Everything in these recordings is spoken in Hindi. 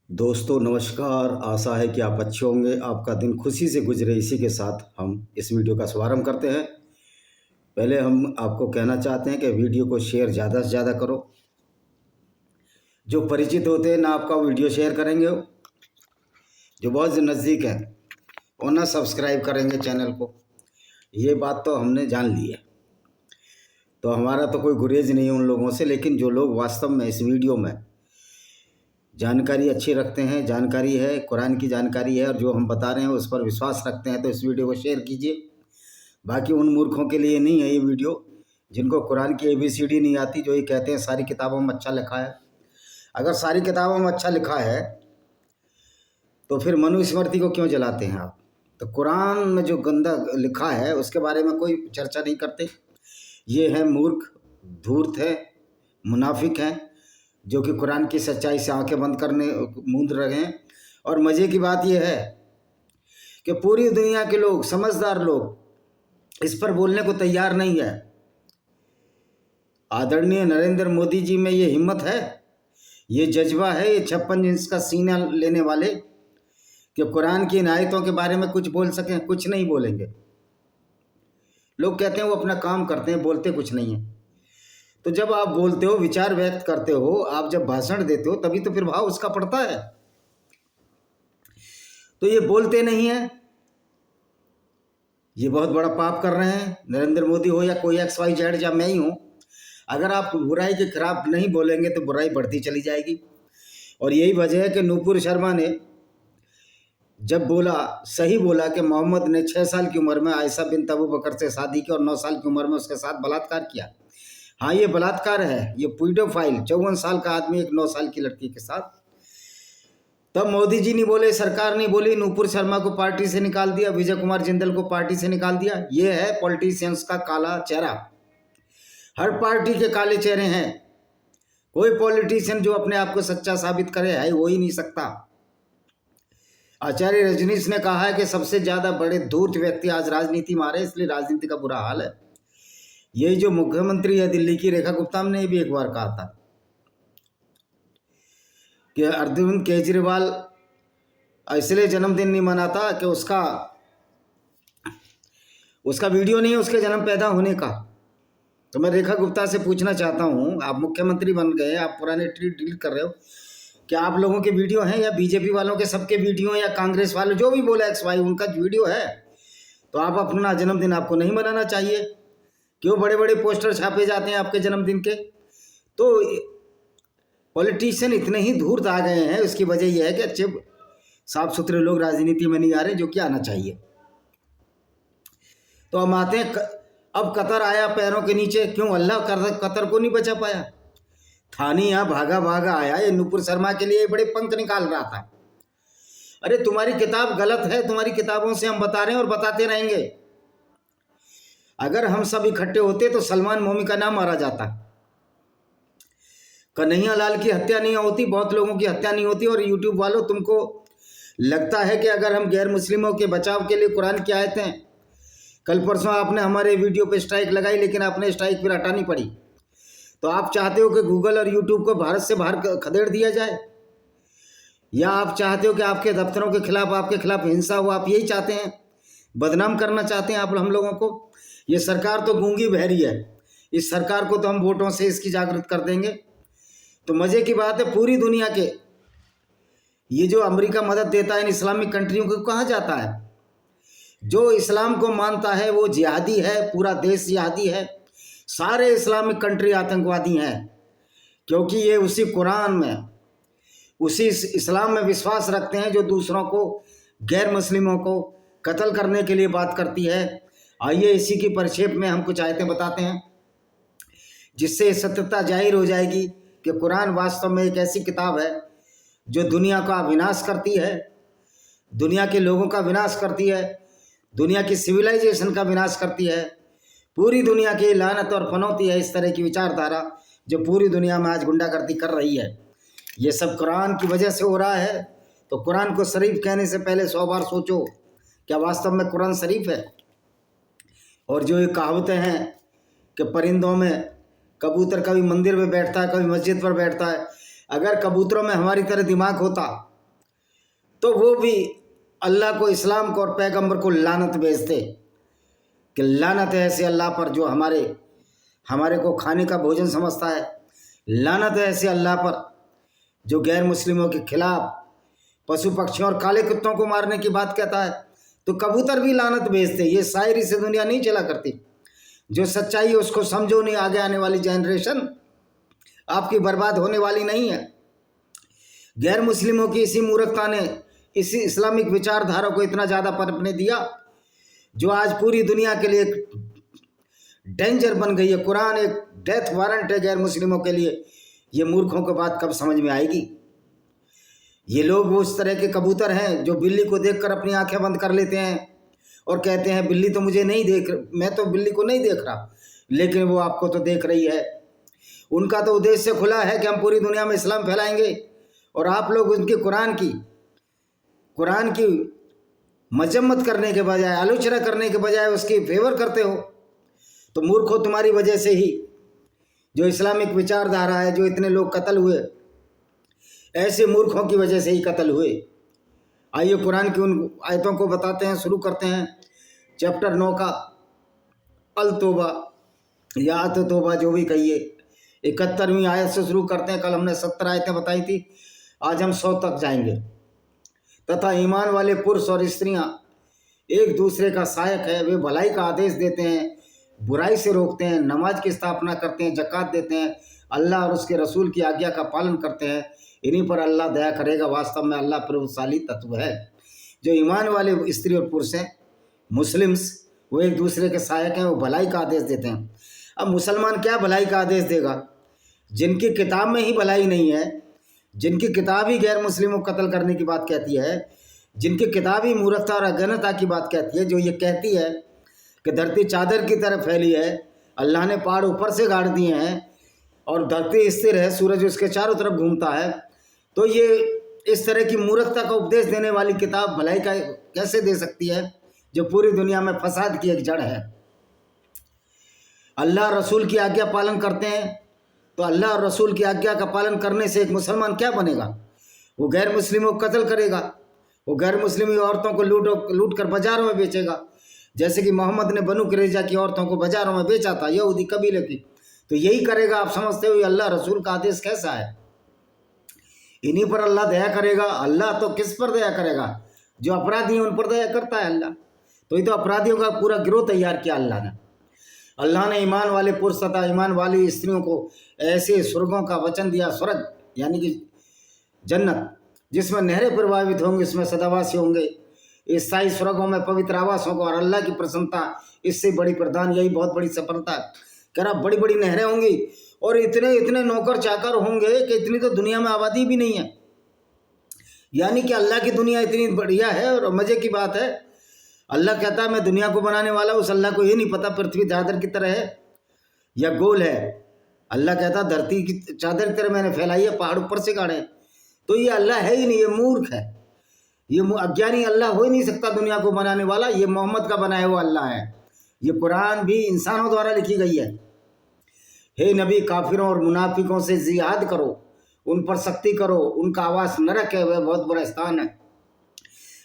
दोस्तों नमस्कार। आशा है कि आप अच्छे होंगे, आपका दिन खुशी से गुजरे। इसी के साथ हम इस वीडियो का शुभारंभ करते हैं। पहले हम आपको कहना चाहते हैं कि वीडियो को शेयर ज़्यादा से ज़्यादा करो। जो परिचित होते हैं ना आपका वीडियो शेयर करेंगे, जो बहुत नज़दीक हैं वो ना सब्सक्राइब करेंगे चैनल को। ये बात तो हमने जान ली है, तो हमारा तो कोई गुरेज नहीं है उन लोगों से। लेकिन जो लोग वास्तव में इस वीडियो में जानकारी अच्छी रखते हैं, जानकारी है, कुरान की जानकारी है और जो हम बता रहे हैं उस पर विश्वास रखते हैं, तो इस वीडियो को शेयर कीजिए। बाकी उन मूर्खों के लिए नहीं है ये वीडियो, जिनको कुरान की ABCD नहीं आती, जो ये कहते हैं सारी किताबों में अच्छा लिखा है। अगर सारी किताबों में अच्छा लिखा है तो फिर मनुस्मृति को क्यों जलाते हैं आप? तो कुरान में जो गंदा लिखा है उसके बारे में कोई चर्चा नहीं करते। ये हैं मूर्ख, धूर्त है, मुनाफिक हैं, जो कि कुरान की सच्चाई से आंखें बंद करने मूंद रहे हैं। और मज़े की बात यह है कि पूरी दुनिया के लोग, समझदार लोग इस पर बोलने को तैयार नहीं है। आदरणीय नरेंद्र मोदी जी में ये हिम्मत है, ये जज्बा है, ये 56 इंच का सीना लेने वाले, कि कुरान की इन आयतों के बारे में कुछ बोल सकें? कुछ नहीं बोलेंगे। लोग कहते हैं वो अपना काम करते हैं, बोलते कुछ नहीं है। तो जब आप बोलते हो, विचार व्यक्त करते हो, आप जब भाषण देते हो, तभी तो फिर भाव उसका पड़ता है। तो ये बोलते नहीं है, ये बहुत बड़ा पाप कर रहे हैं। नरेंद्र मोदी हो या कोई XYZ या मैं ही हूँ, अगर आप बुराई के खिलाफ नहीं बोलेंगे तो बुराई बढ़ती चली जाएगी। और यही वजह है कि नूपुर शर्मा ने जब बोला, सही बोला कि मोहम्मद ने 6 साल की उम्र में आयशा बिन्त अबू बकर से शादी की और 9 साल की उम्र में उसके साथ बलात्कार किया। हाँ, ये बलात्कार है, ये पीडोफाइल 54 साल का आदमी एक 9 साल की लड़की के साथ। तब मोदी जी नहीं बोले, सरकार नहीं बोली, नूपुर शर्मा को पार्टी से निकाल दिया, विजय कुमार जिंदल को पार्टी से निकाल दिया। ये है पॉलिटिशियंस का काला चेहरा। हर पार्टी के काले चेहरे हैं। कोई पॉलिटिशियन जो अपने आप को सच्चा साबित करे है वो ही नहीं सकता। आचार्य रजनीश ने कहा है कि सबसे ज्यादा बड़े धूर्त व्यक्ति आज राजनीति में आ रहे हैं, इसलिए राजनीति का बुरा हाल है। यही जो मुख्यमंत्री है दिल्ली की, रेखा गुप्ता ने भी एक बार कहा था कि अरविंद केजरीवाल इसलिए जन्मदिन नहीं मनाता कि उसका वीडियो नहीं है उसके जन्म पैदा होने का। तो मैं रेखा गुप्ता से पूछना चाहता हूँ, आप मुख्यमंत्री बन गए, आप पुराने ट्वीट डिलीट कर रहे हो, क्या आप लोगों के वीडियो हैं या बीजेपी वालों के सबके वीडियो या कांग्रेस वाले जो भी बोला XY उनका वीडियो है? तो आप अपना जन्मदिन आपको नहीं मनाना चाहिए। क्यों बड़े बड़े पोस्टर छापे जाते हैं आपके जन्मदिन के? तो पॉलिटिशियन इतने ही धूर्त आ गए हैं, उसकी वजह यह है कि अच्छे साफ सुथरे लोग राजनीति में नहीं आ रहे, जो कि आना चाहिए। तो हम आते हैं, अब कतर आया पैरों के नीचे। क्यों? अल्लाह कतर को नहीं बचा पाया? थानी यहाँ भागा भागा आया, ये नूपुर शर्मा के लिए बड़े पंख निकाल रहा था। अरे तुम्हारी किताब गलत है, तुम्हारी किताबों से हम बता रहे हैं और बताते रहेंगे। अगर हम सब इकट्ठे होते तो सलमान मोमी का नाम मारा जाता, कन्हैया लाल की हत्या नहीं होती, बहुत लोगों की हत्या नहीं होती। और यूट्यूब वालों, तुमको लगता है कि अगर हम गैर मुस्लिमों के बचाव के लिए कुरान की आयतें, कल परसों आपने हमारे वीडियो पे स्ट्राइक लगाई, लेकिन आपने स्ट्राइक फिर हटानी पड़ी। तो आप चाहते हो कि गूगल और यूट्यूब को भारत से बाहर खदेड़ दिया जाए, या आप चाहते हो कि आपके दफ्तरों के खिलाफ, आपके खिलाफ हिंसा हो? आप यही चाहते हैं, बदनाम करना चाहते हैं आप हम लोगों को। ये सरकार तो गूंगी बहरी है, इस सरकार को तो हम वोटों से इसकी जागृत कर देंगे। तो मज़े की बात है, पूरी दुनिया के ये जो अमेरिका मदद देता है इन इस्लामिक कंट्रियों को, कहाँ जाता है? जो इस्लाम को मानता है वो जिहादी है, पूरा देश जिहादी है, सारे इस्लामिक कंट्री आतंकवादी हैं, क्योंकि ये उसी कुरान में, उसी इस्लाम में विश्वास रखते हैं जो दूसरों को, गैर मुस्लिमों को कत्ल करने के लिए बात करती है। आइए इसी की परिक्षेप में हम कुछ आयतें बताते हैं, जिससे सत्यता जाहिर हो जाएगी कि कुरान वास्तव में एक ऐसी किताब है जो दुनिया का विनाश करती है, दुनिया के लोगों का विनाश करती है, दुनिया की सिविलाइजेशन का विनाश करती है। पूरी दुनिया की लानत और पनौती है इस तरह की विचारधारा जो पूरी दुनिया में आज गुंडागर्दी कर रही है। ये सब कुरान की वजह से हो रहा है। तो कुरान को शरीफ कहने से पहले 100 बार सोचो, क्या वास्तव में कुरान शरीफ है? और जो ये कहावतें हैं कि परिंदों में कबूतर कभी मंदिर में बैठता है, कभी मस्जिद पर बैठता है, अगर कबूतरों में हमारी तरह दिमाग होता तो वो भी अल्लाह को, इस्लाम को और पैगंबर को लानत भेजते कि लानत है ऐसे अल्लाह पर जो हमारे को खाने का भोजन समझता है, लानत है ऐसे अल्लाह पर जो गैर मुस्लिमों के खिलाफ पशु पक्षियों और काले कुत्तों को मारने की बात कहता है। तो कबूतर भी लानत भेजते। ये शायरी से दुनिया नहीं चला करती। जो सच्चाई है उसको समझो नहीं, आगे आने वाली जनरेशन आपकी बर्बाद होने वाली नहीं है। गैर मुस्लिमों की इसी मूर्खता ने इसी इस्लामिक विचारधारा को इतना ज़्यादा पनपने दिया जो आज पूरी दुनिया के लिए एक डेंजर बन गई है। कुरान एक डेथ वारंट है गैर मुस्लिमों के लिए। ये मूर्खों को बात कब समझ में आएगी? ये लोग वो उस तरह के कबूतर हैं जो बिल्ली को देखकर अपनी आंखें बंद कर लेते हैं और कहते हैं बिल्ली तो मुझे नहीं देख, मैं तो बिल्ली को नहीं देख रहा, लेकिन वो आपको तो देख रही है। उनका तो उद्देश्य खुला है कि हम पूरी दुनिया में इस्लाम फैलाएंगे और आप लोग उनके कुरान की मजम्मत करने के बजाय, आलोचना करने के बजाय उसकी फेवर करते हो। तो मूर्खों, तुम्हारी वजह से ही जो इस्लामिक विचारधारा है, जो इतने लोग कत्ल हुए, ऐसे मूर्खों की वजह से ही कत्ल हुए। आइए कुरान की उन आयतों को बताते हैं, शुरू करते हैं चैप्टर 9 का अल तौबा या अत तौबा जो भी कहिए, 71वीं आयत से शुरू करते हैं। कल हमने 70 आयतें बताई थी, आज हम 100 तक जाएंगे। तथा ईमान वाले पुरुष और स्त्रियां एक दूसरे का सहायक है। वे भलाई का आदेश देते हैं, बुराई से रोकते हैं, नमाज की स्थापना करते हैं, ज़कात देते हैं, अल्लाह और उसके रसूल की आज्ञा का पालन करते हैं। इन्हीं पर अल्लाह दया करेगा। वास्तव में अल्लाह प्रभुशाली तत्व है। जो ईमान वाले स्त्री और पुरुष हैं, मुस्लिम्स, वो एक दूसरे के सहायक हैं, वो भलाई का आदेश देते हैं। अब मुसलमान क्या भलाई का आदेश देगा जिनकी किताब में ही भलाई नहीं है, जिनकी किताब ही गैर मुस्लिमों को कत्ल करने की बात कहती है, जिनकी किताब ही मूर्खता और अज्ञानता की बात कहती है, जो ये कहती है कि धरती चादर की तरह फैली है, अल्लाह ने पहाड़ ऊपर से गाड़ दिए हैं और धरती स्थिर है, सूरज उसके चारों तरफ घूमता है। तो ये इस तरह की मूर्खता का उपदेश देने वाली किताब भलाई का कैसे दे सकती है जो पूरी दुनिया में फसाद की एक जड़ है। अल्लाह रसूल की आज्ञा पालन करते हैं, तो अल्लाह और रसूल की आज्ञा का पालन करने से एक मुसलमान क्या बनेगा? वो गैर मुस्लिमों को कत्ल करेगा, वो गैर मुस्लिमी औरतों को लूट कर बाज़ारों में बेचेगा, जैसे कि मोहम्मद ने बनु कुरैज़ा की औरतों को बाज़ारों में बेचा था, यहूदी कबीले की। तो यही करेगा। आप समझते हो ये अल्लाह रसूल का आदेश कैसा है? इन्हीं पर अल्लाह दया करेगा। अल्लाह तो किस पर दया करेगा? जो अपराधी हैं उन पर दया करता है अल्लाह। तो ये तो अपराधियों का पूरा गिरोह तैयार किया अल्लाह ने। अल्लाह ने ईमान वाले पुरुष तथा ईमान वाली स्त्रियों को ऐसे स्वर्गों का वचन दिया। स्वर्ग यानी कि जन्नत, जिसमें नहरें प्रवाहित होंगी, इसमें सदावासी होंगे। इस स्थायी स्वर्गों में पवित्र आवासों को और अल्लाह की प्रसन्नता, इससे बड़ी प्रदान, यही बहुत बड़ी सफलता है। कह रहा बड़ी बड़ी नहरें होंगी और इतने इतने नौकर चाकर होंगे कि इतनी तो दुनिया में आबादी भी नहीं है। यानी कि अल्लाह की दुनिया इतनी बढ़िया है और मज़े की बात है। अल्लाह कहता है मैं दुनिया को बनाने वाला, उस अल्लाह को ये नहीं पता पृथ्वी चादर की तरह है या गोल है। अल्लाह कहता धरती की चादर की तरह मैंने फैलाई है, पहाड़ ऊपर से गाड़े। तो ये अल्लाह है ही नहीं, ये मूर्ख है, ये अज्ञानी अल्लाह हो ही नहीं सकता दुनिया को बनाने वाला। ये मोहम्मद का बनाया हुआ अल्लाह है। ये कुरान भी इंसानों द्वारा लिखी गई है। हे नबी, काफिरों और मुनाफिकों से जिहाद करो, उन पर सख्ती करो, उनका आवास नरक है, वह बहुत बड़ा स्थान है।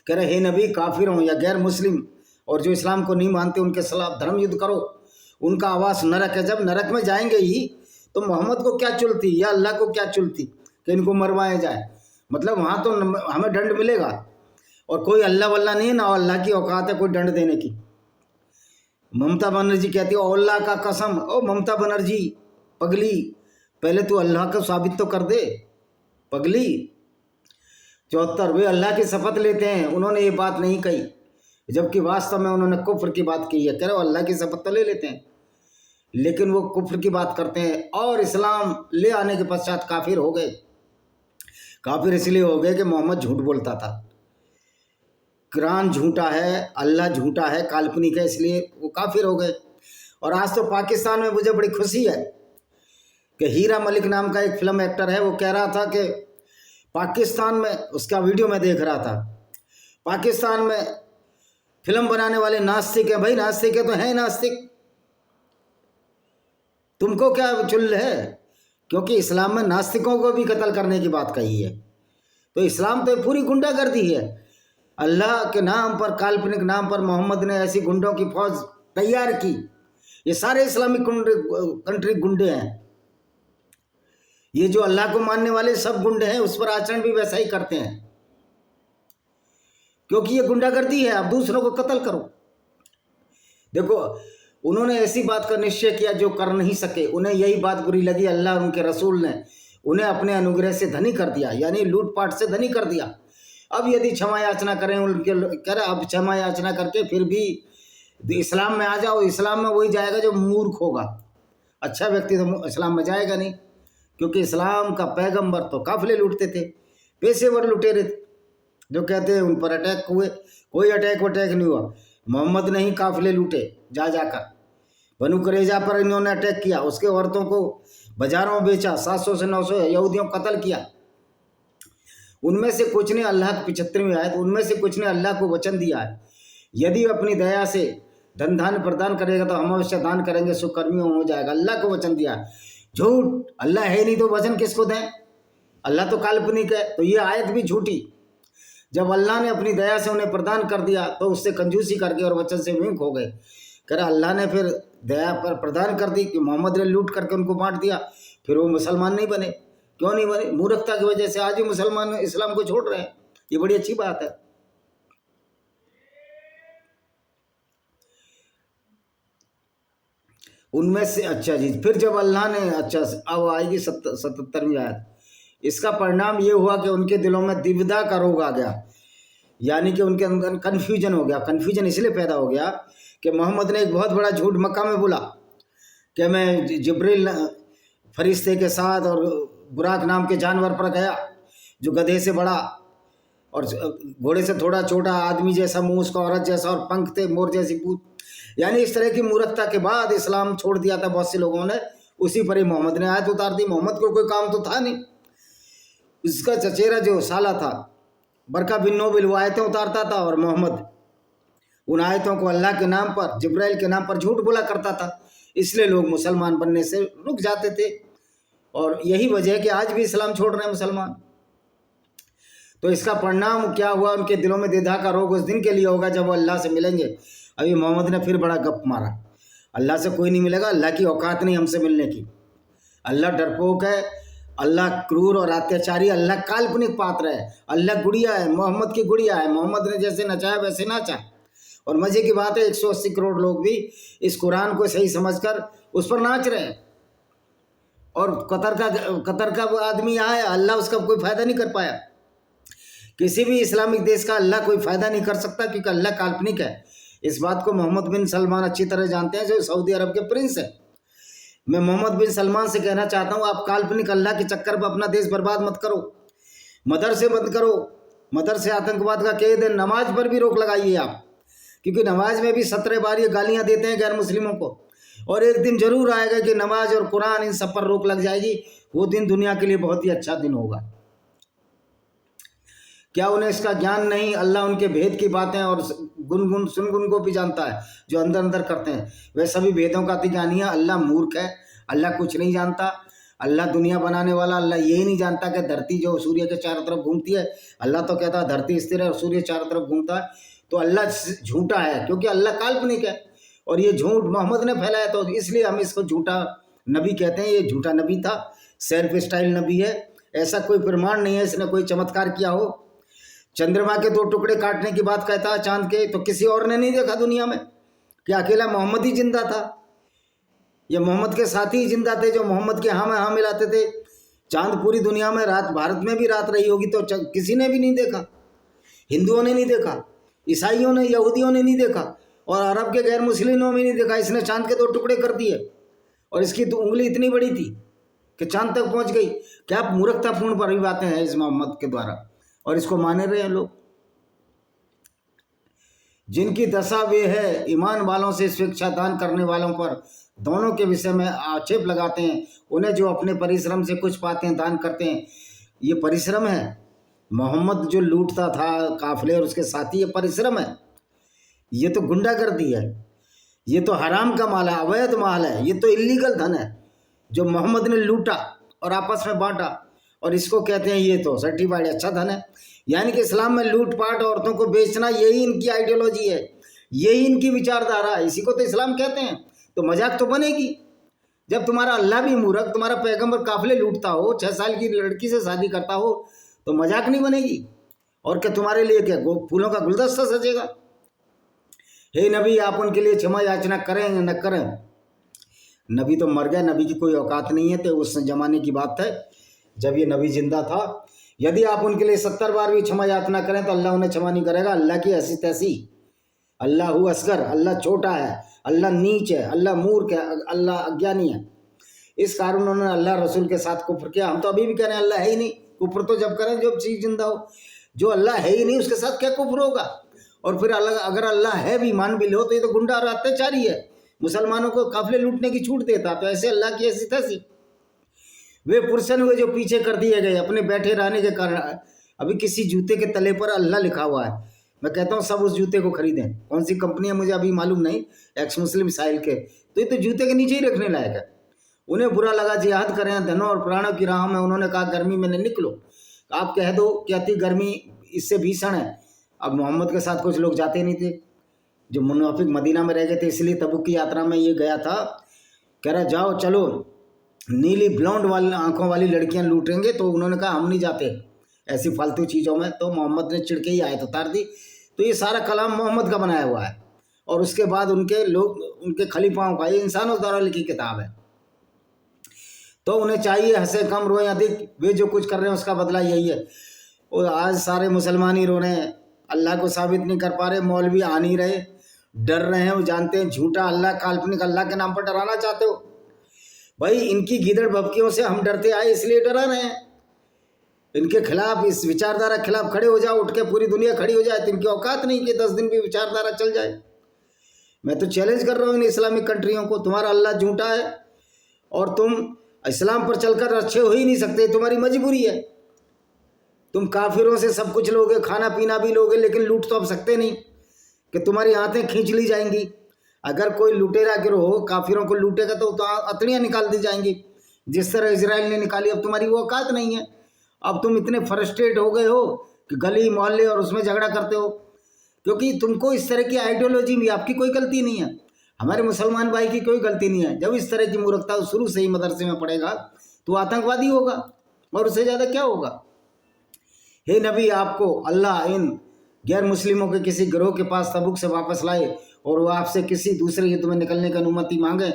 कह रहे हे नबी, काफिरों या गैर मुस्लिम और जो इस्लाम को नहीं मानते उनके खिलाफ धर्म युद्ध करो, उनका आवास नरक है। जब नरक में जाएंगे ही तो मोहम्मद को क्या चुलती या अल्लाह को क्या चुलती कि इनको मरवाया जाए? मतलब वहाँ तो हमें दंड मिलेगा और कोई अल्लाह वल्लाह नहीं है, ना अल्लाह की औकात है कोई दंड देने की। ममता बनर्जी कहती है अल्लाह का कसम, ओ ममता बनर्जी पगली, पहले तू अल्लाह को साबित तो कर दे पगली। 74 वे अल्लाह की शपथ लेते हैं, उन्होंने ये बात नहीं कही, जबकि वास्तव में उन्होंने कुफ्र की बात की है। कह रहे हो अल्लाह की शपथ तो ले लेते हैं, लेकिन वो कुफ्र की बात करते हैं और इस्लाम ले आने के पश्चात काफिर हो गए। काफिर इसलिए हो गए कि मोहम्मद झूठ बोलता था, कुरान झूठा है, अल्लाह झूठा है, काल्पनिक है, इसलिए वो काफिर हो गए। और आज तो पाकिस्तान में मुझे बड़ी खुशी है कि हीरा मलिक नाम का एक फिल्म एक्टर है, वो कह रहा था कि पाकिस्तान में, उसका वीडियो मैं देख रहा था, पाकिस्तान में फिल्म बनाने वाले नास्तिक हैं। भाई नास्तिक है तो हैं नास्तिक, तुमको क्या चुल है? क्योंकि इस्लाम में नास्तिकों को भी कत्ल करने की बात कही है। तो इस्लाम तो पूरी गुंडागर्दी है। अल्लाह के नाम पर, काल्पनिक नाम पर मोहम्मद ने ऐसी गुंडों की फौज तैयार की। ये सारे इस्लामिक कंट्री गुंडे हैं। ये जो अल्लाह को मानने वाले सब गुंडे हैं, उस पर आचरण भी वैसा ही करते हैं, क्योंकि ये गुंडागर्दी है। आप दूसरों को कत्ल करो। देखो, उन्होंने ऐसी बात का निश्चय किया जो कर नहीं सके। उन्हें यही बात बुरी लगी। अल्लाह और उनके रसूल ने उन्हें अपने अनुग्रह से धनी कर दिया, यानी लूटपाट से धनी कर दिया। अब यदि क्षमा याचना करें उनके, कह रहे अब क्षमा याचना करके फिर भी इस्लाम में आ जाओ। इस्लाम में वही जाएगा जो मूर्ख होगा। अच्छा व्यक्ति तो इस्लाम में जाएगा नहीं, क्योंकि इस्लाम का पैगंबर तो काफिले लूटते थे, पेशेवर लुटेरे थे, जो कहते हैं उन पर अटैक हुए। कोई अटैक वटैक नहीं हुआ। मोहम्मद ने ही काफिले लूटे जा जाकर। बनु कुरैजा पर इन्होंने अटैक किया, उसके औरतों को बाजारों में बेचा, 700 से 900 यहूदियों को कत्ल किया। उनमें से कुछ ने, अल्लाह की 75वीं आयत, उनमें से कुछ ने अल्लाह को वचन दिया है, यदि अपनी दया से धन धान प्रदान करेगा तो हम अवश्य दान करेंगे, सुकर्मियों हो जाएगा। अल्लाह को वचन दिया। झूठ, अल्लाह है नहीं तो वचन किसको दें? अल्लाह तो काल्पनिक है, तो ये आयत भी झूठी। जब अल्लाह ने अपनी दया से उन्हें प्रदान कर दिया तो उससे कंजूसी करके और वचन से विमुख हो गए। कह रहा अल्लाह ने फिर दया पर प्रदान कर दी कि मोहम्मद ने लूट करके उनको बांट दिया, फिर वो मुसलमान नहीं बने। क्यों नहीं बने? मूर्खता की वजह से आज भी मुसलमान इस्लाम को छोड़ रहे हैं। ये बड़ी अच्छी बात है। उनमें से, अच्छा जी, फिर जब अल्लाह ने, अच्छा अब आएगी 77वीं आयत। इसका परिणाम ये हुआ कि उनके दिलों में दिव्यता का रोग आ गया, यानी कि उनके अंदर कन्फ्यूजन हो गया। कन्फ्यूजन इसलिए पैदा हो गया कि मोहम्मद ने एक बहुत बड़ा झूठ मक्का में बोला कि मैं जिब्रील फरिश्ते के साथ और बुराक नाम के जानवर पर गया, जो गधे से बड़ा और घोड़े से थोड़ा छोटा, आदमी जैसा मुंह उसका, औरत जैसा, और पंख थे मोर जैसी पूंछ। यानी इस तरह की मूर्खता के बाद इस्लाम छोड़ दिया था बहुत से लोगों ने। उसी पर ही मोहम्मद ने आयत उतार दी। मोहम्मद को कोई काम तो था नहीं। इसका चचेरा जो साला था बरका बिन नोबिल, वो आयतें उतारता था, और मोहम्मद उन आयतों को अल्लाह के नाम पर, जिब्राइल के नाम पर झूठ बोला करता था। इसलिए लोग मुसलमान बनने से रुक जाते थे, और यही वजह है कि आज भी इस्लाम छोड़ रहे हैं मुसलमान। तो इसका परिणाम क्या हुआ? उनके दिलों में द्विधा का रोग उस दिन के लिए होगा जब वो अल्लाह से मिलेंगे। अभी मोहम्मद ने फिर बड़ा गप मारा, अल्लाह से कोई नहीं मिलेगा, अल्लाह की औकात नहीं हमसे मिलने की। अल्लाह डरपोक है, अल्लाह क्रूर और अत्याचारी, अल्लाह काल्पनिक पात्र है, अल्लाह गुड़िया है, मोहम्मद की गुड़िया है। मोहम्मद ने जैसे नचाया वैसे नाचा। और मजे की बात है 180 करोड़ लोग भी इस कुरान को सही समझकर उस पर नाच रहे हैं। और कतर का वो आदमी यहाँ है, अल्लाह उसका कोई फायदा नहीं कर पाया। किसी भी इस्लामिक देश का अल्लाह कोई फायदा नहीं कर सकता, क्योंकि अल्लाह काल्पनिक है। इस बात को मोहम्मद बिन सलमान अच्छी तरह जानते हैं, जो सऊदी अरब के प्रिंस हैं। मैं मोहम्मद बिन सलमान से कहना चाहता हूँ, आप काल्पनिक अल्लाह के चक्कर पर अपना देश बर्बाद मत करो। मदरसे बंद करो, मदरसे आतंकवाद का कैद है। नमाज पर भी रोक लगाइए आप, क्योंकि नमाज में भी 17 बार ये गालियाँ देते हैं गैर मुस्लिमों को। और एक दिन जरूर आएगा कि नमाज और कुरान इन सब पर रोक लग जाएगी। वो दिन दुनिया के लिए बहुत ही अच्छा दिन होगा। क्या उन्हें इसका ज्ञान नहीं? अल्लाह उनके भेद की बातें और गुनगुन सुनगुन को भी जानता है, जो अंदर अंदर करते हैं। वे सभी भेदों का ज्ञानी है। अल्लाह मूर्ख है, अल्लाह कुछ नहीं जानता। अल्लाह दुनिया बनाने वाला, अल्लाह यही नहीं जानता कि धरती जो सूर्य के चारों तरफ घूमती है, अल्लाह तो कहता है धरती स्थिर है और सूर्य चारों तरफ घूमता है। तो अल्लाह झूठा है, क्योंकि अल्लाह काल्पनिक है। और ये झूठ मोहम्मद ने फैलाया, तो इसलिए हम इसको झूठा नबी कहते हैं। ये झूठा नबी था, सेल्फ स्टाइल नबी है। ऐसा कोई प्रमाण नहीं है इसने कोई चमत्कार किया हो। चंद्रमा के 2 टुकड़े काटने की बात कहता है चांद के, तो किसी और ने नहीं देखा दुनिया में, कि अकेला मोहम्मद ही जिंदा था। ये मोहम्मद के साथी ही जिंदा थे, जो मोहम्मद के हाँ में हाँ मिलाते थे। चांद पूरी दुनिया में रात, भारत में भी रात रही होगी, तो किसी ने भी नहीं देखा। हिंदुओं ने नहीं देखा, ईसाइयों ने, यहूदियों ने नहीं देखा, और अरब के गैर मुस्लिमों में नहीं देखा। इसने चांद के 2 टुकड़े कर दिए, और इसकी तो उंगली इतनी बड़ी थी कि चांद तक पहुंच गई। क्या मूर्खतापूर्ण पर बातें हैं इस मोहम्मद के द्वारा, और इसको माने रहे हैं लोग। जिनकी दशा वे है, ईमान वालों से स्वेच्छा दान करने वालों पर दोनों के विषय में आक्षेप लगाते हैं। उन्हें जो अपने परिश्रम से कुछ पाते हैं, दान करते हैं। ये परिश्रम है। मोहम्मद जो लूटता था काफिले और उसके साथी, ये परिश्रम है। ये तो गुंडागर्दी है, ये तो हराम का माल है, अवैध माल है, ये तो इलीगल धन है जो मोहम्मद ने लूटा और आपस में बांटा। और इसको कहते हैं ये तो सर्टिफाइड अच्छा धन है। यानी कि इस्लाम में लूटपाट, औरतों को बेचना, यही इनकी आइडियोलॉजी है, यही इनकी विचारधारा है, इसी को तो इस्लाम कहते हैं। तो मजाक तो बनेगी जब तुम्हारा अल्लाह भी मूर्ख, तुम्हारा पैगंबर काफिले लूटता हो, 6 साल की लड़की से शादी करता हो, तो मजाक नहीं बनेगी। और क्या तुम्हारे लिए क्या फूलों का गुलदस्ता सजेगा? हे नबी, आप उनके लिए क्षमा याचना करें या न करें, नबी तो मर गया, नबी की कोई औकात नहीं है। तो उस जमाने की बात है जब ये नबी जिंदा था। यदि आप उनके लिए 70 बार भी क्षमा याचना करें तो अल्लाह उन्हें क्षमा नहीं करेगा। अल्लाह की ऐसी तैसी, अल्लाह असगर, अल्लाह छोटा है, अल्लाह नीच है, अल्लाह मूर्ख है, अल्लाह अज्ञानी है। इस कारण उन्होंने अल्लाह रसूल के साथ कुफ्र किया। हम तो अभी भी कह रहे हैं अल्लाह है ही नहीं। कुफ्र तो जब करें जब चीज़ जिंदा हो। जो अल्लाह है ही नहीं उसके साथ क्या कुफ्र होगा? और फिर अगर अल्लाह है भी, मान भी लो, तो ये तो गुंडा और अत्याचारी है, मुसलमानों को काफिले लूटने की छूट देता। तो ऐसे अल्लाह की ऐसी तैसी। वे पुरुषन हुए जो पीछे कर दिए गए अपने बैठे रहने के कारण। अभी किसी जूते के तले पर अल्लाह लिखा हुआ है, मैं कहता हूँ सब उस जूते को खरीदें। कौन सी कंपनी है मुझे अभी मालूम नहीं, एक्स मुस्लिम साहिल के, तो ये तो जूते के नीचे ही रखने लायक है। उन्हें बुरा लगा, जिहाद करें धनों और प्राणों की राह में। उन्होंने कहा गर्मी में न निकलो। आप कह दो कि अति गर्मी इससे भीषण है। अब मोहम्मद के साथ कुछ लोग जाते नहीं थे, जो मुनाफिक मदीना में रह गए थे, इसलिए तबुक की यात्रा में ये गया था। कह रहा जाओ चलो, नीली ब्लॉन्ड वाली आंखों वाली लड़कियां लूटेंगे। तो उन्होंने कहा हम नहीं जाते ऐसी फालतू चीज़ों में। तो मोहम्मद ने चिढ़ के ही आयत उतार दी। तो ये सारा कलाम मोहम्मद का बनाया हुआ है, और उसके बाद उनके लोग, उनके खलीफाओं का, ये इंसानों द्वारा लिखी किताब है। तो उन्हें चाहिए हंसे कम रोएं अधिक, वे जो कुछ कर रहे हैं उसका बदला यही है। और आज सारे मुसलमान ही रो रहे हैं, अल्लाह को साबित नहीं कर पा रहे, मौलवी आ नहीं रहे, डर रहे हैं। वो जानते हैं झूठा अल्लाह, काल्पनिक अल्लाह के नाम पर डराना चाहते हो। भाई इनकी गीदड़ भभकियों से हम डरते आए, इसलिए डरा रहे हैं। इनके खिलाफ, इस विचारधारा के खिलाफ खड़े हो जाओ, उठ के पूरी दुनिया खड़ी हो जाए। तो इनकी औकात नहीं कि 10 दिन भी विचारधारा चल जाए। मैं तो चैलेंज कर रहा हूँ इन इस्लामिक कंट्रियों को, तुम्हारा अल्लाह झूठा है और तुम इस्लाम पर चलकर अच्छे हो ही नहीं सकते, तुम्हारी मजबूरी है। तुम काफिरों से सब कुछ लोगे, खाना पीना भी लोगे, लेकिन लूट तो अब सकते नहीं कि तुम्हारी आंतें खींच ली जाएंगी। अगर कोई लुटेरा गिरोह काफिरों को लूटेगा तो अतड़ियाँ निकाल दी जाएंगी, जिस तरह इजराइल ने निकाली। अब तुम्हारी वो औकात नहीं है। अब तुम इतने फ्रस्ट्रेट हो गए हो कि गली मोहल्ले और उसमें झगड़ा करते हो, क्योंकि तुमको इस तरह की आइडियोलॉजी में आपकी कोई गलती नहीं है, हमारे मुसलमान भाई की कोई गलती नहीं है। जब इस तरह की मूर्खता शुरू से ही मदरसे में पड़ेगा तो आतंकवादी होगा, और उससे ज़्यादा क्या होगा। हे नबी, आपको अल्लाह इन गैर मुस्लिमों के किसी गिरोह के पास तबुक से वापस लाए और वो आपसे किसी दूसरे युद्ध में निकलने की अनुमति मांगे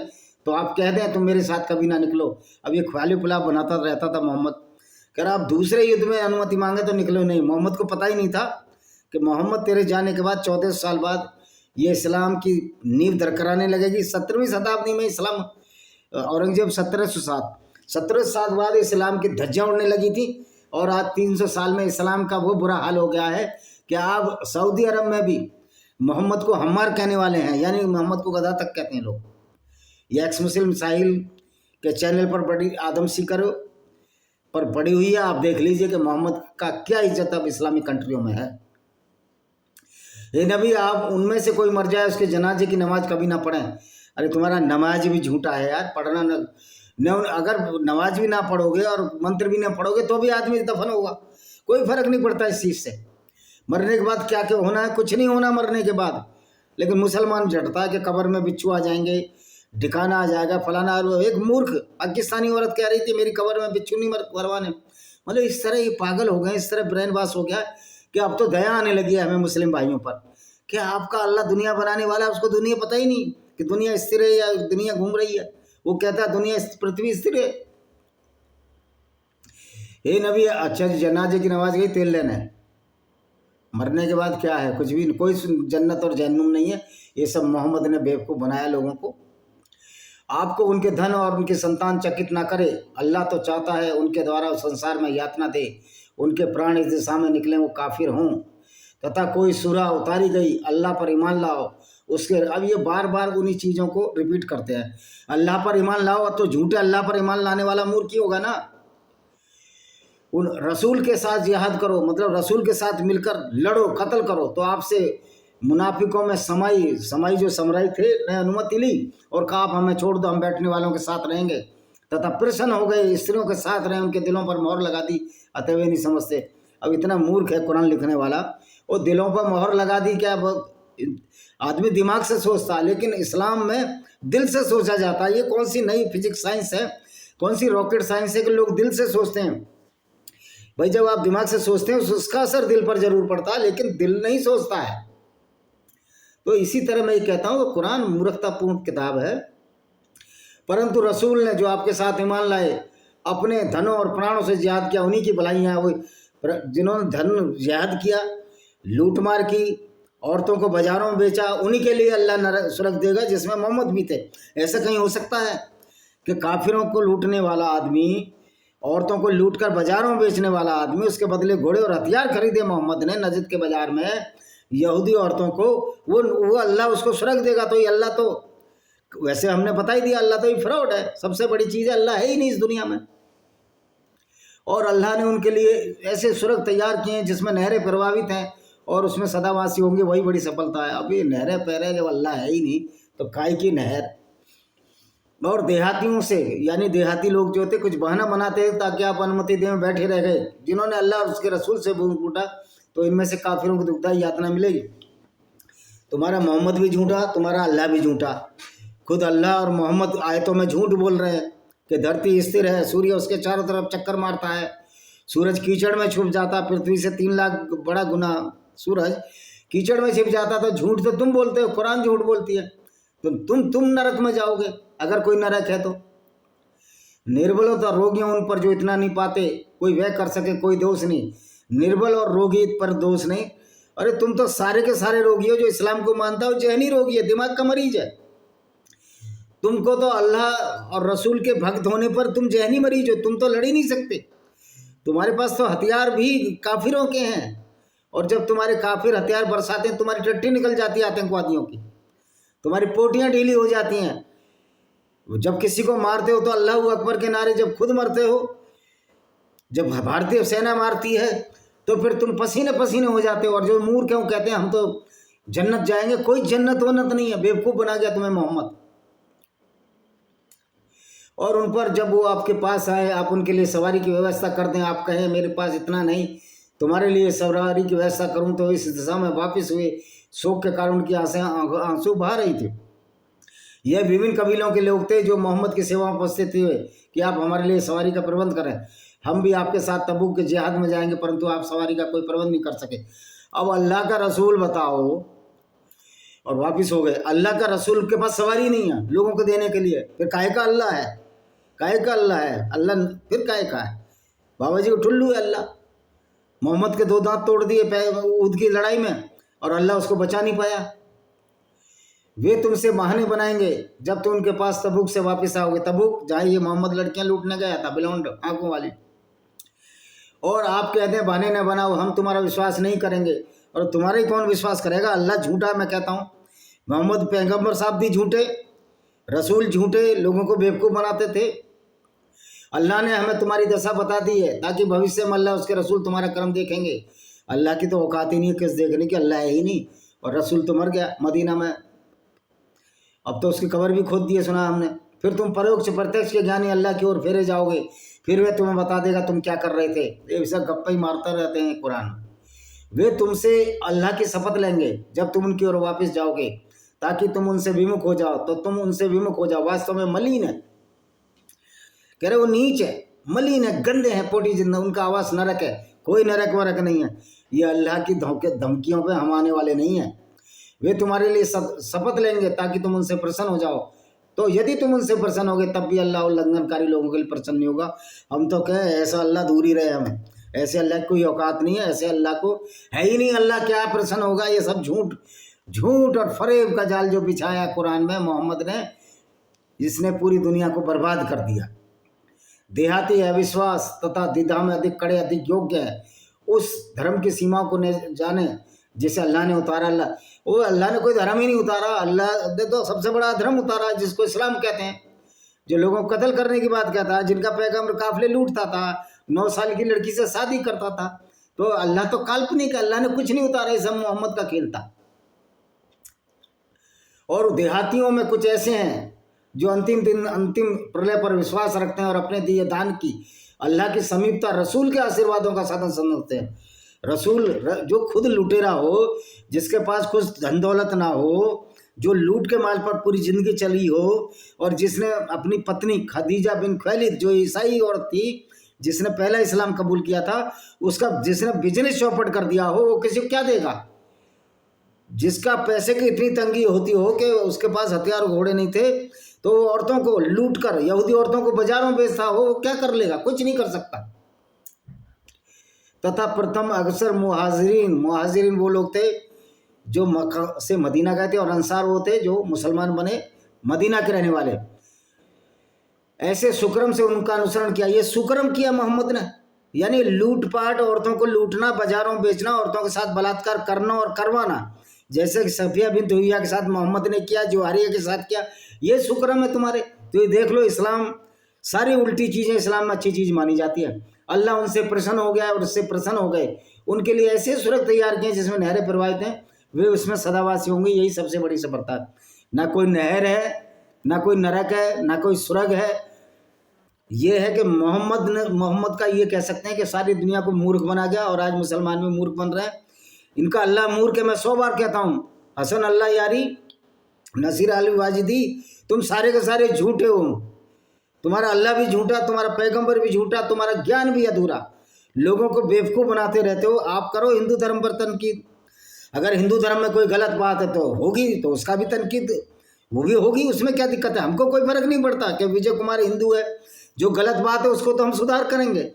तो आप कह दें तुम मेरे साथ कभी ना निकलो। अब ये ख्वाली पुलाव बनाता रहता था मोहम्मद, कह रहा आप दूसरे युद्ध में अनुमति मांगे तो निकलो नहीं। मोहम्मद को पता ही नहीं था कि मोहम्मद तेरे जाने के बाद 14 साल बाद ये इस्लाम की नींव दरकराने लगेगी। 17वीं शताब्दी में इस्लाम, औरंगजेब 1707 साल बाद इस्लाम की धज्जियाँ उड़ने लगी थी, और आज 300 साल में इस्लाम का वो बुरा हाल हो गया है कि आप सऊदी अरब में भी मोहम्मद को हम्मार कहने वाले हैं, यानी मोहम्मद को गधा तक कहते हैं लोग। ये एक्स मुस्लिम साहिल के चैनल पर बड़ी आदम सीकर पर पड़ी हुई है, आप देख लीजिए कि मोहम्मद का क्या इज्जत अब इस्लामिक कंट्रियों में है। ये नबी, आप उनमें से कोई मर जाए उसके जनाजे की नमाज कभी ना पढ़ें। अरे तुम्हारा नमाज भी झूठा है यार, पढ़ना न, अगर नमाज भी ना पढ़ोगे और मंत्र भी ना पढ़ोगे तो भी आदमी दफन होगा, कोई फर्क नहीं पड़ता इस चीज़ से। मरने के बाद क्या क्या होना है, कुछ नहीं होना मरने के बाद। लेकिन मुसलमान झटता है कि कब्र में बिच्छू आ जाएंगे, ठिकाना आ जाएगा, फलाना। एक मूर्ख पाकिस्तानी औरत कह रही थी मेरी कब्र में बिच्छू नहीं मरवाने। मतलब इस तरह ये पागल हो गए, इस तरह ब्रेन वॉश हो गया कि अब तो दया आने लगी है हमें मुस्लिम भाइयों पर कि आपका अल्लाह दुनिया बनाने वाला है, उसको दुनिया पता ही नहीं कि दुनिया स्थिर है या दुनिया घूम रही है। वो कहता है दुनिया पृथ्वी स्थिर है। हे नबी, अच्छा जनाजे की नमाज गई, तेल लेना है, मरने के बाद क्या है, कुछ भी, कोई जन्नत और जहन्नुम नहीं है। ये सब मोहम्मद ने बेवकूफ़ बनाया लोगों को। आपको उनके धन और उनके संतान चकित ना करे। अल्लाह तो चाहता है उनके द्वारा संसार में यातना दे, उनके प्राण इस दिशा में निकलें वो काफिर हों, तथा कोई सूरा उतारी गई अल्लाह पर ईमान लाओ उसके। अब ये बार बार उन्हीं चीज़ों को रिपीट करते हैं, अल्लाह पर ईमान लाओ, तो झूठे अल्लाह पर ईमान लाने वाला मूर्ख ही होगा ना। उन रसूल के साथ जिहाद करो, मतलब रसूल के साथ मिलकर लड़ो, कत्ल करो। तो आपसे मुनाफिकों में समाई जो समराई थे ने अनुमति ली और कहा आप हमें छोड़ दो, हम बैठने वालों के साथ रहेंगे। तथा प्रसन्न हो गए, स्त्रियों के साथ रहे, उनके दिलों पर मोहर लगा दी, अतः वे नहीं समझते। अब इतना मूर्ख है कुरान लिखने वाला, वो दिलों पर मोहर लगा दी। क्या आदमी दिमाग से सोचता है, लेकिन इस्लाम में दिल से सोचा जाता है। ये कौन सी नई फिजिक्स साइंस है, कौन सी रॉकेट साइंस है कि लोग दिल से सोचते हैं? भाई जब आप दिमाग से सोचते हैं उसका असर दिल पर जरूर पड़ता है, लेकिन दिल नहीं सोचता है। तो इसी तरह मैं ये कहता हूँ कि कुरान मूर्खतापूर्ण किताब है, परंतु रसूल ने जो आपके साथ ईमान लाए, अपने धनों और प्राणों से जिहाद किया, उन्हीं की भलाइयाँ वो जिन्होंने धन जिहाद किया, लूटमार की, औरतों को बाजारों में बेचा, उन्हीं के लिए अल्लाह स्वर्ग देगा, जिसमें मोहम्मद भी थे। ऐसा कहीं हो सकता है कि काफिरों को लूटने वाला आदमी, औरतों को लूटकर बाजारों में बेचने वाला आदमी, उसके बदले घोड़े और हथियार खरीदे मोहम्मद ने नजद के बाजार में यहूदी औरतों को, वो अल्लाह उसको स्वर्ग देगा? तो ये अल्लाह तो, वैसे हमने बता ही दिया, अल्लाह तो ये फ्रॉड है, सबसे बड़ी चीज़ है, अल्लाह है ही नहीं इस दुनिया में। और अल्लाह ने उनके लिए ऐसे स्वर्ग तैयार किए हैं जिसमें नहरें प्रवाहित हैं और उसमें सदावासी होंगे, वही बड़ी सफलता है। अब ये नहरें पैरे जब अल्लाह है ही नहीं तो काय की नहर। और देहातियों से, यानी देहाती लोग जो थे कुछ बहाना बनाते हैं ताकि आप अनुमति दे में बैठे रह गए, जिन्होंने अल्लाह और उसके रसूल से भूल फूटा, तो इनमें से काफिरों को दुखदाई यातना मिलेगी। तुम्हारा मोहम्मद भी झूठा, तुम्हारा अल्लाह भी झूठा। खुद अल्लाह और मोहम्मद आयतों में झूठ बोल रहे हैं कि धरती स्थिर है, सूर्य उसके चारों तरफ चक्कर मारता है, सूरज कीचड़ में छुप जाता, पृथ्वी से 3 लाख बड़ा गुना सूरज कीचड़ में छिप जाता। तो झूठ तो तुम बोलते हो, कुरान झूठ बोलती है। तो तुम नरक में जाओगे अगर कोई नरक है तो। निर्बलों तथा रोगियों उन पर जो इतना नहीं पाते, कोई वह कर सके, कोई दोष नहीं। निर्बल और रोगी पर दोष नहीं। अरे तुम तो सारे के सारे रोगी हो, जो इस्लाम को मानता हो जहनी रोगी है, दिमाग का मरीज है। तुमको तो अल्लाह और रसूल के भक्त होने पर तुम जहनी मरीज हो, तुम तो लड़ ही नहीं सकते। तुम्हारे पास तो हथियार भी काफिरों के हैं, और जब तुम्हारे काफिर हथियार बरसाते हैं, तुम्हारी टट्टी निकल जाती है आतंकवादियों की, तुम्हारी पोटियां ढीली हो जाती हैं। जब किसी को मारते हो तो अल्लाह अकबर के नारे, जब खुद मरते हो, जब भारतीय सेना मारती है तो फिर तुम पसीने पसीने हो जाते हो। और जो मूर्ख है वो कहते हैं हम तो जन्नत जाएंगे। कोई जन्नत वन्नत नहीं है, बेवकूफ़ बना गया तुम्हें मोहम्मद। और उन पर जब वो आपके पास आए, आप उनके लिए सवारी की व्यवस्था कर दें, आप कहें मेरे पास इतना नहीं, तुम्हारे लिए सवारी की व्यवस्था करूं, तो इस दिशा में वापस हुए। शोक के कारण उनकी आंसू बहा रही थी। यह विभिन्न कबीलों के लोग थे जो मोहम्मद की सेवा में उपस्थित थे कि आप हमारे लिए सवारी का प्रबंध करें, हम भी आपके साथ तबूक के जिहाद में जाएंगे, परंतु आप सवारी का कोई प्रबंध नहीं कर सके। अब अल्लाह का रसूल बताओ, और वापस हो गए। अल्लाह का रसूल के पास सवारी नहीं है लोगों को देने के लिए, फिर काहे का अल्लाह है? काहे का अल्लाह है? अल्लाह फिर काहे का है? बाबा जी को ठुल्लू है अल्लाह। मोहम्मद के 2 दांत तोड़ दिए ऊद की लड़ाई में, और अल्लाह उसको बचा नहीं पाया। वे तुमसे बहाने बनाएंगे जब तुम उनके पास तबूक से वापस आओगे। तबूक जहाँ ये मोहम्मद लड़कियां लूटने गया था, बिलोंड आंखों वाली। और आप कहते हैं बहाने न बनाओ, हम तुम्हारा विश्वास नहीं करेंगे। और तुम्हारा ही कौन विश्वास करेगा? अल्लाह झूठा, मैं कहता हूँ। मोहम्मद पैगंबर साहब भी झूठे, रसूल झूठे, लोगों को बेवकूफ़ बनाते थे। अल्लाह ने हमें तुम्हारी दशा बता दी है ताकि भविष्य में अल्लाह उसके रसूल तुम्हारा कर्म देखेंगे। अल्लाह की तो औकात ही नहीं है किस देखने की, अल्लाह है ही नहीं। और रसूल तो मर गया मदीना में, अब तो उसकी कब्र भी खोद दी है, सुना हमने। फिर तुम परोक्ष प्रत्यक्ष के ज्ञानी अल्लाह की ओर फेरे जाओगे, फिर वे तुम्हें बता देगा तुम क्या कर रहे थे। ये सब गप्पे ही मारते रहते हैं कुरान। वे तुमसे अल्लाह की शपथ लेंगे जब तुम उनकी ओर वापस जाओगे, ताकि तुम उनसे विमुख हो जाओ। तो तुम उनसे विमुख हो जाओ। वास्तव में मलिन है, कह रहे वो नीच है, मलिन है, गंदे हैं, पोटी जिंदा, उनका आवास नरक है। कोई नरक वरक नहीं है। ये अल्लाह की धमकियों पे हम आने वाले नहीं हैं। वे तुम्हारे लिए शपथ लेंगे ताकि तुम उनसे प्रसन्न हो जाओ। तो यदि तुम उनसे प्रसन्न होगे तब भी अल्लाह उल्लंघनकारी लोगों के लिए प्रसन्न नहीं होगा। हम तो कहें ऐसा अल्लाह दूर ही रहे हमें, ऐसे अल्लाह की कोई औकात नहीं है, ऐसे अल्लाह को है ही नहीं। अल्लाह क्या प्रसन्न होगा? ये सब झूठ और फरेब का जाल जो बिछाया कुरान में मोहम्मद ने, जिसने पूरी दुनिया को बर्बाद कर दिया। देहाती अविश्वास तथा द्विधा में अधिक कड़े, अधिक योग्य है उस धर्म की सीमाओं को जाने जिसे अल्लाह ने उतारा। अल्लाह ने कोई धर्म ही नहीं उतारा, अल्लाह ने तो सबसे बड़ा धर्म उतारा जिसको इस्लाम कहते हैं, जो लोगों को कत्ल करने की बात कहता है, जिनका पैगंबर काफिले लूटता था, 9 साल की लड़की से शादी करता था। तो अल्लाह तो काल्पनिक, अल्लाह ने कुछ नहीं उतारा, ये सब मोहम्मद का खेल था। और देहातियों में कुछ ऐसे हैं जो अंतिम दिन अंतिम प्रलय पर विश्वास रखते हैं और अपने दिए दान की अल्लाह की समीपता रसूल के आशीर्वादों का साधन समझते हैं। रसूल जो खुद लुटेरा हो, जिसके पास कुछ धन दौलत ना हो, जो लूट के माल पर पूरी ज़िंदगी चली हो, और जिसने अपनी पत्नी खदीजा बिन खुवैलिद जो ईसाई औरत थी, जिसने पहला इस्लाम कबूल किया था, उसका जिसने बिजनेस चौपट कर दिया हो, वो किसी को क्या देगा? जिसका पैसे की इतनी तंगी होती हो कि उसके पास हथियार घोड़े नहीं थे, तो वो औरतों को लूट कर यहूदी औरतों को बाजारों में बेचता हो, वो क्या कर लेगा? कुछ नहीं कर सकता। तथा प्रथम अक्सर मुहाजिरीन वो लोग थे जो मक्का से मदीना गए थे, और अंसार वो थे जो मुसलमान बने मदीना के रहने वाले। ऐसे सुकरम से उनका अनुसरण किया। ये सुकरम किया मोहम्मद ने, यानी लूटपाट, औरतों को लूटना, बाजारों में बेचना, औरतों के साथ बलात्कार करना और करवाना, जैसे कि सफिया बिन हुयैया के साथ मोहम्मद ने किया, जुवारिया के साथ किया। ये सुकरम है तुम्हारे। तो ये देख लो, इस्लाम सारी उल्टी चीज़ें इस्लाम में अच्छी चीज़ मानी जाती है। अल्लाह उनसे प्रसन्न हो गया और उससे प्रसन्न हो गए, उनके लिए ऐसे सुरग तैयार किए जिसमें नहरें प्रवाहित हैं, वे उसमें सदावासी होंगे। यही सबसे बड़ी सफलता है। ना कोई नहर है, ना कोई नरक है, ना कोई सुरग है। ये है कि मोहम्मद का ये कह सकते हैं कि सारी दुनिया को मूर्ख बना गया, और आज मुसलमान भी मूर्ख बन रहे हैं। इनका अल्लाह मूर्ख है। मैं 100 बार कहता हूँ, हसन अल्लाह यारी, नसीर अली वाजिदी, तुम सारे के सारे झूठे हो। तुम्हारा अल्लाह भी झूठा, तुम्हारा पैगंबर भी झूठा, तुम्हारा ज्ञान भी अधूरा। लोगों को बेवकूफ़ बनाते रहते हो। आप करो हिंदू धर्म पर तनकीद। अगर हिंदू धर्म में कोई गलत बात है तो होगी, तो उसका भी तनकीद वो भी होगी, उसमें क्या दिक्कत है? हमको कोई फर्क नहीं पड़ता कि विजय कुमार हिंदू है। जो गलत बात है उसको तो हम सुधार करेंगे,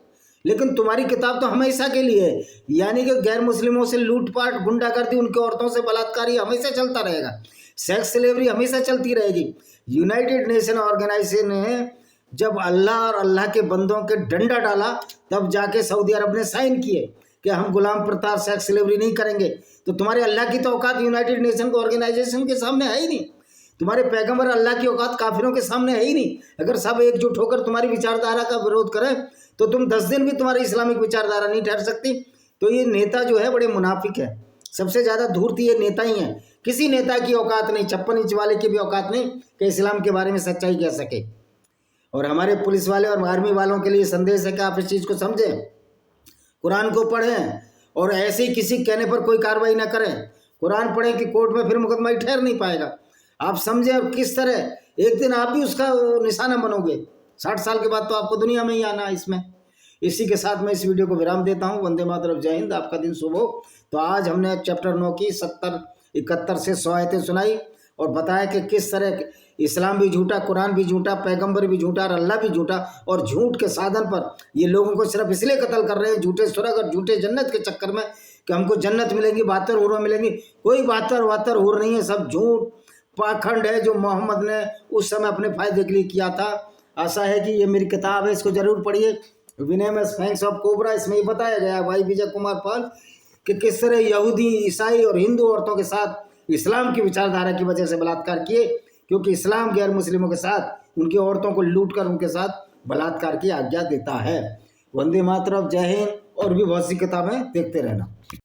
लेकिन तुम्हारी किताब तो हमेशा के लिए है। यानी कि गैर मुस्लिमों से लूटपाट, गुंडागर्दी, उनकी औरतों से बलात्कार हमेशा चलता रहेगा। सेक्स स्लेवरी हमेशा चलती रहेगी। यूनाइटेड नेशन ऑर्गेनाइजेशन ने जब अल्लाह और अल्लाह के बंदों के डंडा डाला, तब जाके सऊदी अरब ने साइन किए कि हम गुलाम प्रथा, सेक्स स्लेवरी नहीं करेंगे। तो तुम्हारे अल्लाह की तो औकात यूनाइटेड नेशन ऑर्गेनाइजेशन के सामने है ही नहीं। तुम्हारे पैगंबर अल्लाह की औकात काफिरों के सामने है ही नहीं। अगर सब एकजुट होकर तुम्हारी विचारधारा का विरोध करें तो तुम 10 दिन भी तुम्हारी इस्लामिक विचारधारा नहीं ठहर सकती। तो ये नेता जो है बड़े मुनाफिक है। सबसे ज़्यादा धूर्त ये नेता ही है। किसी नेता की औकात नहीं, 56 इंच वाले की भी औकात नहीं कि इस्लाम के बारे में सच्चाई कह सके। और हमारे पुलिस वाले और आर्मी वालों के लिए संदेश है कि आप इस चीज़ को समझें, कुरान को पढ़ें, और ऐसे ही किसी कहने पर कोई कार्रवाई ना करें। कुरान पढ़ें कि कोर्ट में फिर मुकदमा ही ठहर नहीं पाएगा। आप समझें और किस तरह एक दिन आप भी उसका निशाना बनोगे। 60 साल के बाद तो आपको दुनिया में ही आना है इसमें। इसी के साथ मैं इस वीडियो को विराम देता हूँ। वंदे मातरम, जय हिंद, आपका दिन शुभ हो। तो आज हमने चैप्टर 9 की 70, 71 से 100 आयतें सुनाई और बताया कि किस तरह इस्लाम भी झूठा, कुरान भी झूठा, पैगंबर भी झूठा और अल्लाह भी झूठा, और झूठ के साधन पर ये लोगों को सिर्फ इसलिए कत्ल कर रहे हैं, झूठे स्वर्ग और झूठे जन्नत के चक्कर में, कि हमको जन्नत मिलेगी, 72 हूरें मिलेंगी। कोई 72 हूर नहीं है, सब झूठ पाखंड है जो मोहम्मद ने उस समय अपने फायदे के लिए किया था। आशा है कि ये मेरी किताब है, इसको जरूर पढ़िए, विनय में फैंक्स ऑफ कोबरा। इसमें ये बताया गया है भाई विजय कुमार पाल कि किस तरह यहूदी, ईसाई और हिंदू औरतों के साथ इस्लाम की विचारधारा की वजह से बलात्कार किए, क्योंकि इस्लाम गैर मुस्लिमों के साथ उनकी औरतों को लूट कर उनके साथ बलात्कार की आज्ञा देता है। वंदे मातरम, जय हिंद। और भी बहुत सी किताबें देखते रहना।